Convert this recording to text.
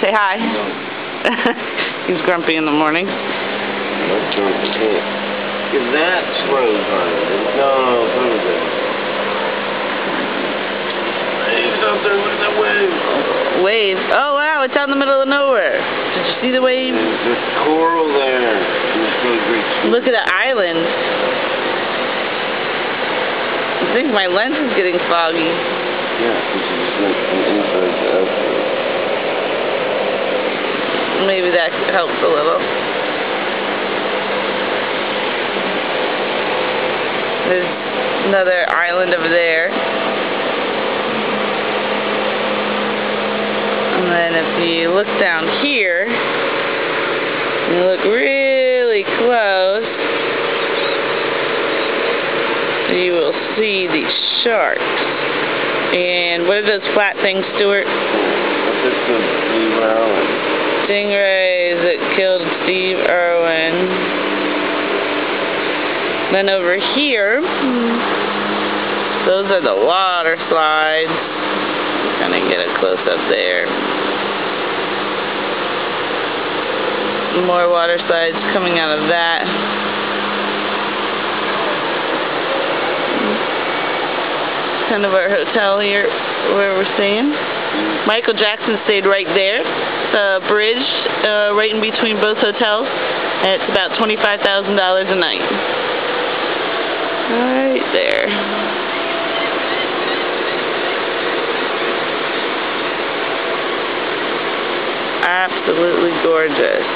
Say hi. No. He's grumpy in the morning. Not grumpy. Look at that swirl behind. No, what is that? Waves out there. Look at that wave. Wave. Oh, wow. It's out in the middle of nowhere. Did you see the wave? There's coral there. It's really great. Look at the island. I think my lens is getting foggy. Yeah, this is like from inside to outside. Maybe that helps a little. There's another island over there. And then if you look down here, you look really close, you will see these sharks. And what are those flat things, Stuart? That's just a Steve Irwin. Stingrays that killed Steve Irwin. Then over here, those are the water slides. Kind of get a close up there. More water slides coming out of that. Kind of our hotel here where we're staying. Michael Jackson stayed right there. The bridge right in between both hotels. And it's about $25,000 a night. Right there. Absolutely gorgeous.